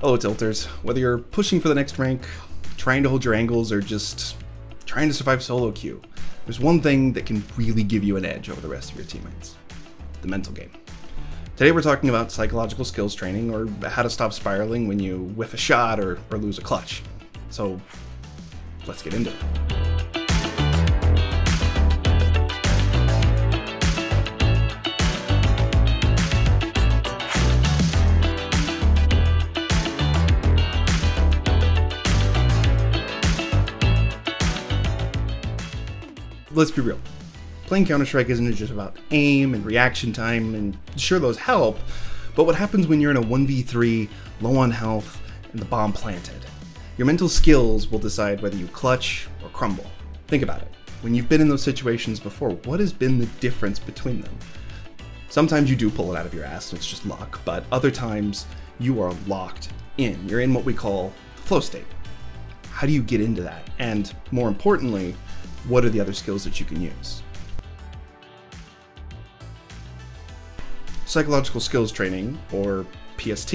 Hello Tilters, whether you're pushing for the next rank, trying to hold your angles, or just trying to survive solo queue, there's one thing that can really give you an edge over the rest of your teammates: the mental game. Today we're talking about psychological skills training, or how to stop spiraling when you whiff a shot or lose a clutch. So let's get into it. Let's be real. Playing Counter-Strike isn't just about aim and reaction time, and sure those help, but what happens when you're in a 1v3, low on health, and the bomb planted? Your mental skills will decide whether you clutch or crumble. Think about it. When you've been in those situations before, what has been the difference between them? Sometimes you do pull it out of your ass and it's just luck, but other times you are locked in. You're in what we call the flow state. How do you get into that? And more importantly, what are the other skills that you can use? Psychological skills training, or PST,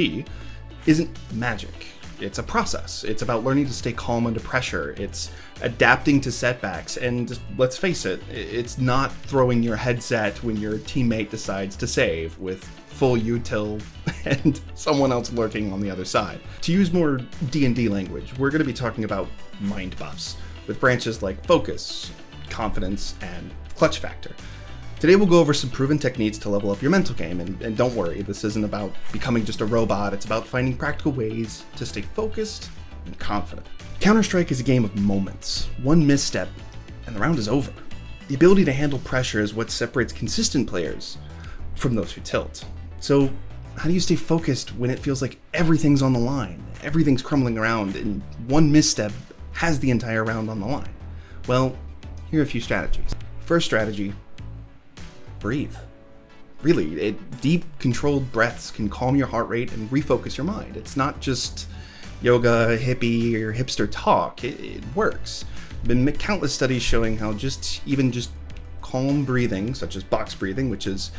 isn't magic. It's a process. It's about learning to stay calm under pressure. It's adapting to setbacks. And let's face it, it's not throwing your headset when your teammate decides to save with full util and someone else lurking on the other side. To use more D&D language, we're going to be talking about mind buffs, with branches like focus, confidence, and clutch factor. Today we'll go over some proven techniques to level up your mental game, and don't worry, this isn't about becoming just a robot, it's about finding practical ways to stay focused and confident. Counter-Strike is a game of moments. One misstep, and the round is over. The ability to handle pressure is what separates consistent players from those who tilt. So, how do you stay focused when it feels like everything's on the line, everything's crumbling around, and one misstep has the entire round on the line? Well, here are a few strategies. First strategy: breathe. Really, deep, controlled breaths can calm your heart rate and refocus your mind. It's not just yoga, hippie, or hipster talk. It works. There have been countless studies showing how even just calm breathing, such as box breathing, which is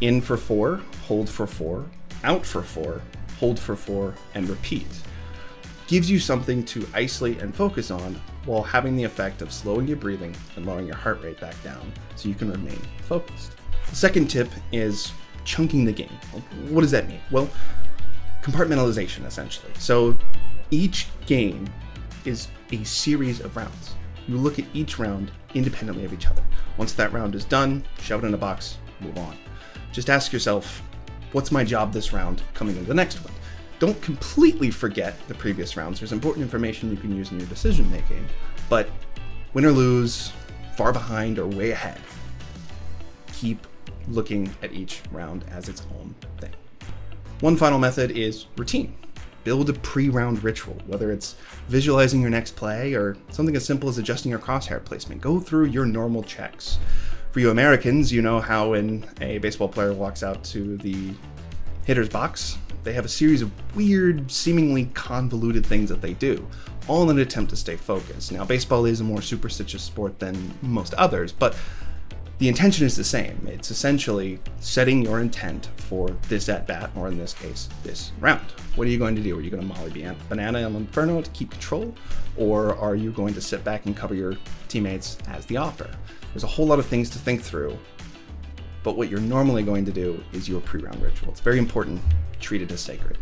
in for 4, hold for 4, out for 4, hold for 4, and repeat, gives you something to isolate and focus on while having the effect of slowing your breathing and lowering your heart rate back down so you can remain focused. The second tip is chunking the game. What does that mean? Well, compartmentalization, essentially. So each game is a series of rounds. You look at each round independently of each other. Once that round is done, shove it in a box, move on. Just ask yourself, what's my job this round coming into the next one? Don't completely forget the previous rounds. There's important information you can use in your decision making, but win or lose, far behind or way ahead, keep looking at each round as its own thing. One final method is routine. Build a pre-round ritual, whether it's visualizing your next play or something as simple as adjusting your crosshair placement. Go through your normal checks. For you Americans, you know how when a baseball player walks out to the hitter's box, they have a series of weird, seemingly convoluted things that they do, all in an attempt to stay focused. Now, baseball is a more superstitious sport than most others, but the intention is the same. It's essentially setting your intent for this at-bat, or in this case, this round. What are you going to do? Are you going to molly banana on Inferno to keep control? Or are you going to sit back and cover your teammates as the opper? There's a whole lot of things to think through, but what you're normally going to do is your pre-round ritual. It's very important. Treat it as sacred.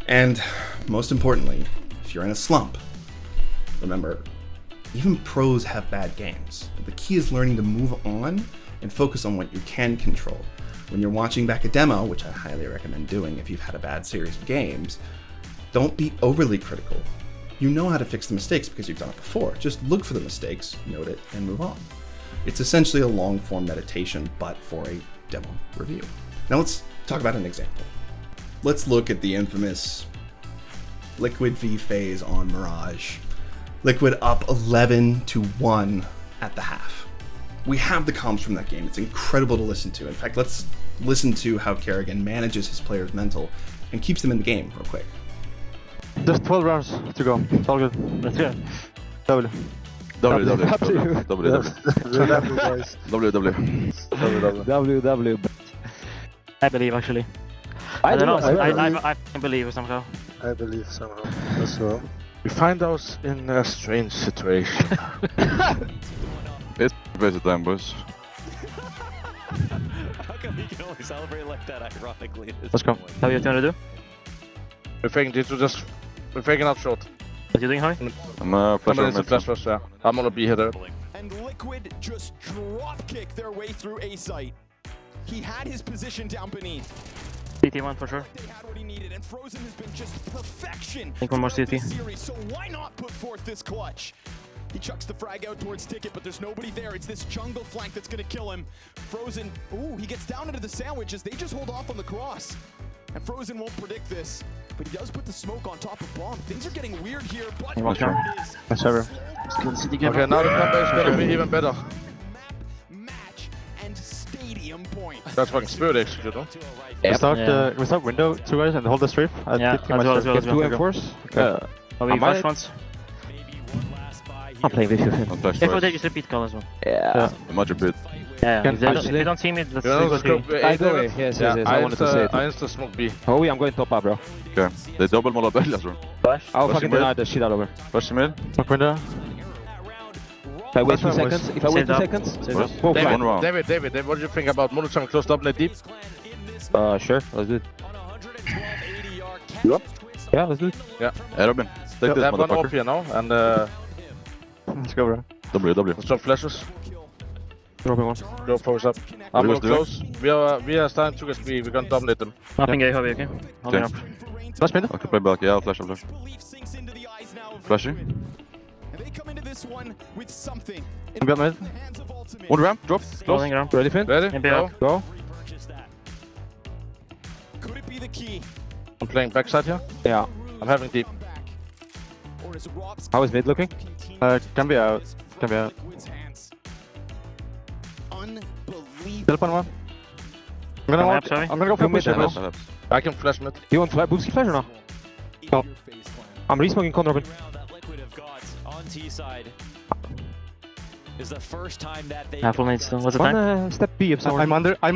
And most importantly, if you're in a slump, remember, even pros have bad games. The key is learning to move on and focus on what you can control. When you're watching back a demo, which I highly recommend doing if you've had a bad series of games, don't be overly critical. You know how to fix the mistakes because you've done it before. Just look for the mistakes, note it, and move on. It's essentially a long-form meditation, but for a demo review. Now let's talk about an example. Let's look at the infamous Liquid v FaZe on Mirage. Liquid up 11-1 at the half. We have the comms from that game. It's incredible to listen to. In fact, let's listen to how Kerrigan manages his players' mental and keeps them in the game real quick. Just 12 rounds to go. It's all good. Let's go. W. I believe actually. I don't know. I believe somehow. I believe somehow as well. We find us in a strange situation. It's better time, boys. How come he can only celebrate like that ironically at this Let's go. point? How are you trying to do? We're faking G2 just... We're faking out short. What are you doing, Harry? I'm flash Someone is a mid. flash rush, yeah. I'm gonna be here there. And Liquid just drop kick their way through A site. He had his position down beneath. CT1 for sure. They had what he needed, and Frozen has been just perfection. Think one more throughout CT. this series, so why not put forth this clutch? He chucks the frag out towards Ticket, but there's nobody there. It's this jungle flank that's gonna kill him. Frozen, ooh, he gets down into the sandwich as they just hold off on the cross. And Frozen won't predict this, but he does put the smoke on top of Bomb. Things are getting weird here, but He won't there come. it is. That's ever. CT Okay, now the comeback is gonna be even better. Map, match, and stadium point. That's fucking spirit execute, no? Yep. We start window 2 guys and hold the strafe. Yeah, as well, as well, as well. Two enforce. Are we flash once? I'm playing with you. I'm flash If we twice. just repeat call as well. Much repeat. Yeah, Can if they actually- don't see me, let's You know, go let's go. to I go away. Yes, yes, yes. I wanted to say it. I insta smoke B. Oh, I'm going top up, bro. Okay. They double mollar belly as well. flash. I'll Flashing fucking mid. deny the shit out of her. Flash mid. Fuck window. If I wait 2 That's fine, seconds, boys. if I wait 2 Saved up. seconds, Boys, go David, fly. one round. David, what do you think about Monotone close double net deep? Sure, let's do it. Yeah, let's do it. Hey, Robin. Take this, They have one off motherfucker. here now, and Let's go, bro. W. let's drop flashes. Dropping one. Go focus up. I'm What gonna are you close. We are starting to get B. We're gonna dominate them. Nothing A, Harvey, okay? Holding up. Flash mid. Okay, play back. Yeah, I'll flash. Flashing. And they come into this one with something. I'm got mid. In the hands of Ultimate. One ramp. Drop. Holding around. Ready, Finn? Ready? Maybe Go. up. Go. Could it be the key? I'm playing backside here. Yeah. I'm having deep. Back. Or is Rob's How is mid looking? Can be out. Can be out. Liquid's hands? Unbelievable. Teleport one. Come up, sorry. I'm gonna go for mid then. Perhaps, no? perhaps. I can flash mid. You want boosty flash or no? No. I'm resmoking con Robin. Round that Liquid have got on T side is the first time that they Half full nade still. What's the One time? step B if someone. I'm under. I'm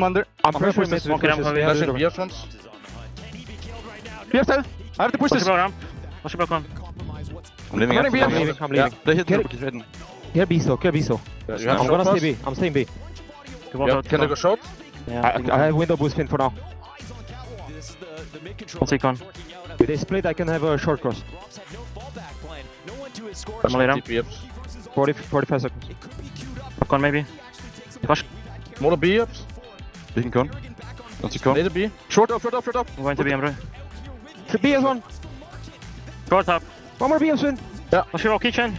pressuring mid. Smoke it up, Harvey. Flashing B up once. is on the hunt. Can he be killed right now? B up 10. I have to push Push this. your blow around. Push your blow on. Compromise what's I'm leaving. I'm running B. I'm I'm leaving. I'm leaving. They hit Get me. it. He's hidden. Get B so. Get B so. Yeah, you have I'm short gonna pass? stay B. I'm staying B. You walk Yeah, out. can they go short? Yeah. I have window boost pin for now. eyes on catwalk? This is the mid control. I'll take one. If they split, I can have a short cross. Robs had no fallback plan. No one to his score. I'm gonna lay down. DP ups. 45 seconds. Back on maybe. Push. Motor B ups. Taking con. Don't see con. Need a B. Short up, short up, short up. I'm going to be, I'm right. B as one. Short top. One more B as win. Push your kitchen.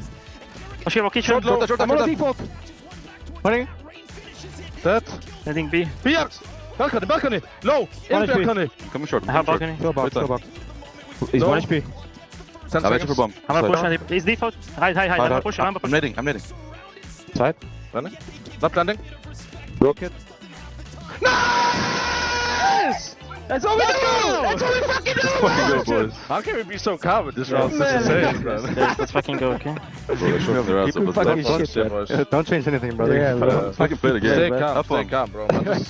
Push your kitchen. Short up, I'm on short a up. default. Running. Dead. Heading B. B ups. Balcony. Low. In One HP. balcony. Coming short. I have coming short. balcony. Still back. Wait Still there. back. He's No. 1 HP. 10 I'm waiting for seconds. bomb. I'm gonna Side. push. He's default. Hide. I'm gonna push. I'm gonna I'm push. nading. I'm nading. Side. Running. Not landing. Broke it. Nice! That's all we do! That's all we fucking do! Fucking go, boys. How can we be so calm with this round? man. This is insane, man. Let's fucking go, okay? Keep fucking Let's shit, boys. man. Don't change anything, brother. Yeah, bro. I can play the game. Stay Have calm, fun. stay calm, bro. Man.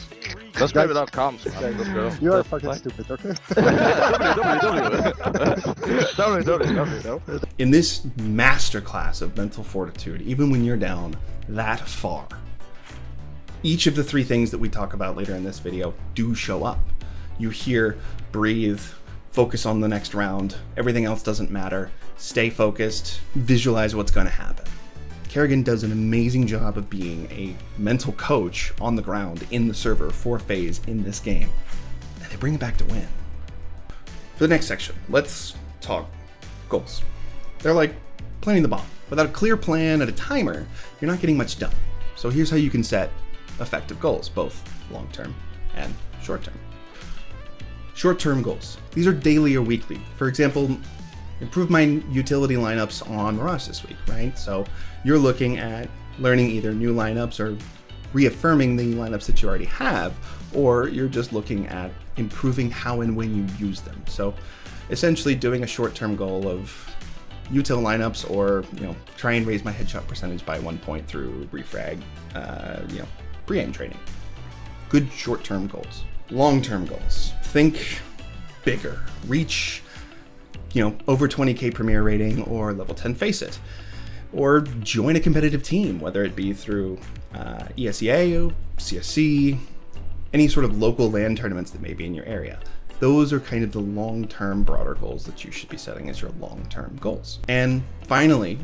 Let's play without calms, man. Let's go. You are fucking stupid, okay? In this masterclass of mental fortitude, even when you're down that far, each of the 3 things that we talk about later in this video do show up. You hear, breathe, focus on the next round, everything else doesn't matter, stay focused, visualize what's going to happen. Kerrigan does an amazing job of being a mental coach on the ground in the server for FaZe in this game, and they bring it back to win. For the next section, let's talk goals. They're like planting the bomb. Without a clear plan and a timer, you're not getting much done. So here's how you can set effective goals, both long-term and short-term. Short-term goals. These are daily or weekly. For example, improve my utility lineups on Mirage this week, right? So you're looking at learning either new lineups or reaffirming the lineups that you already have, or you're just looking at improving how and when you use them. So essentially doing a short-term goal of util lineups, or try and raise my headshot percentage by 1 point through refrag, pre-aim training. Good short-term goals. Long-term goals. Think bigger. Reach over 20k Premier rating or level 10 FaceIt. Or join a competitive team, whether it be through ESEA, CSC, any sort of local LAN tournaments that may be in your area. Those are kind of the long-term broader goals that you should be setting as your long-term goals. And finally,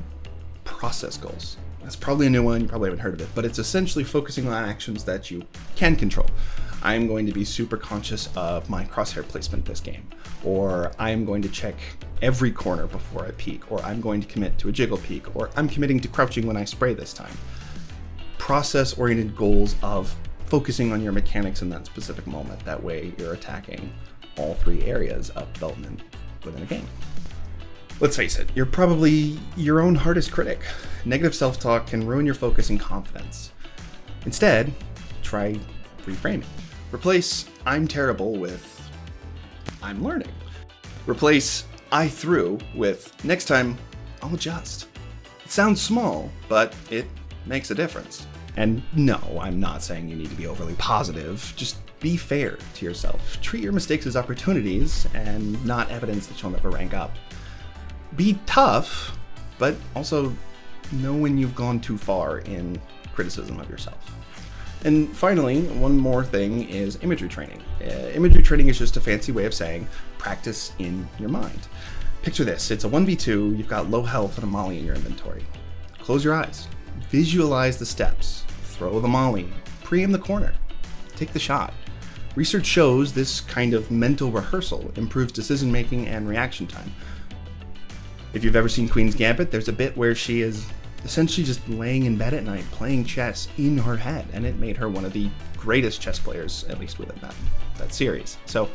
process goals. That's probably a new one, you probably haven't heard of it, but it's essentially focusing on actions that you can control. I'm going to be super conscious of my crosshair placement this game, or I'm going to check every corner before I peek, or I'm going to commit to a jiggle peek, or I'm committing to crouching when I spray this time. Process-oriented goals of focusing on your mechanics in that specific moment. That way you're attacking all three areas of development within a game. Let's face it, you're probably your own hardest critic. Negative self-talk can ruin your focus and confidence. Instead, try reframing. Replace "I'm terrible" with "I'm learning." Replace "I threw" with "next time, I'll adjust." It sounds small, but it makes a difference. And no, I'm not saying you need to be overly positive. Just be fair to yourself. Treat your mistakes as opportunities and not evidence that you'll never rank up. Be tough, but also know when you've gone too far in criticism of yourself. And finally, one more thing is imagery training. Imagery training is just a fancy way of saying practice in your mind. Picture this, it's a 1v2, you've got low health and a molly in your inventory. Close your eyes, visualize the steps, throw the molly, pre-aim the corner, take the shot. Research shows this kind of mental rehearsal improves decision making and reaction time. If you've ever seen Queen's Gambit, there's a bit where she is essentially just laying in bed at night playing chess in her head, and it made her one of the greatest chess players, at least within that series. So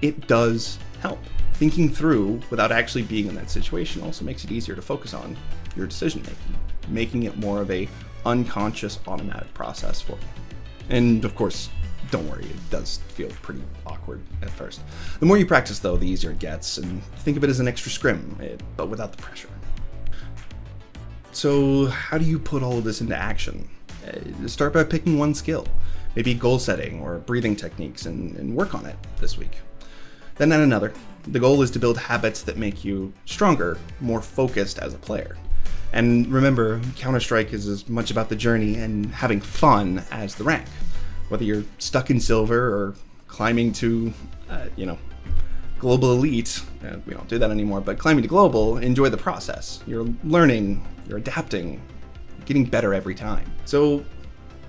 it does help. Thinking through without actually being in that situation also makes it easier to focus on your decision making it more of a unconscious automatic process for you. And of course, don't worry, it does feel pretty awkward at first. The more you practice though, the easier it gets, and think of it as an extra scrim, but without the pressure. So how do you put all of this into action? Start by picking one skill, maybe goal setting or breathing techniques, and work on it this week. Then add another. The goal is to build habits that make you stronger, more focused as a player. And remember, Counter-Strike is as much about the journey and having fun as the rank. Whether you're stuck in silver or climbing to, global elite, we don't do that anymore, but climbing to global, enjoy the process. You're learning, you're adapting, you're getting better every time. So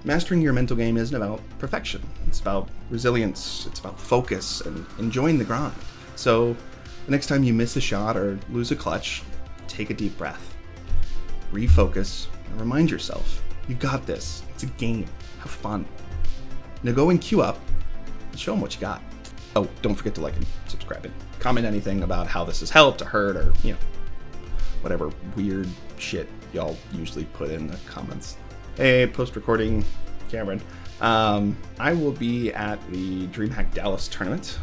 mastering your mental game isn't about perfection. It's about resilience, it's about focus and enjoying the grind. So the next time you miss a shot or lose a clutch, take a deep breath, refocus, and remind yourself, you got this, it's a game, have fun. Now go and queue up and show them what you got. Oh, don't forget to like and subscribe and comment anything about how this has helped or hurt or, whatever weird shit y'all usually put in the comments. Hey, post-recording Cameron. I will be at the DreamHack Dallas tournament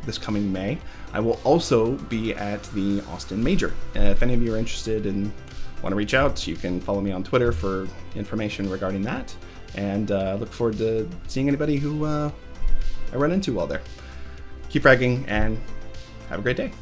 this coming May. I will also be at the Austin Major. If any of you are interested and want to reach out, you can follow me on Twitter for information regarding that. And look forward to seeing anybody who I run into while there. Keep fragging and have a great day.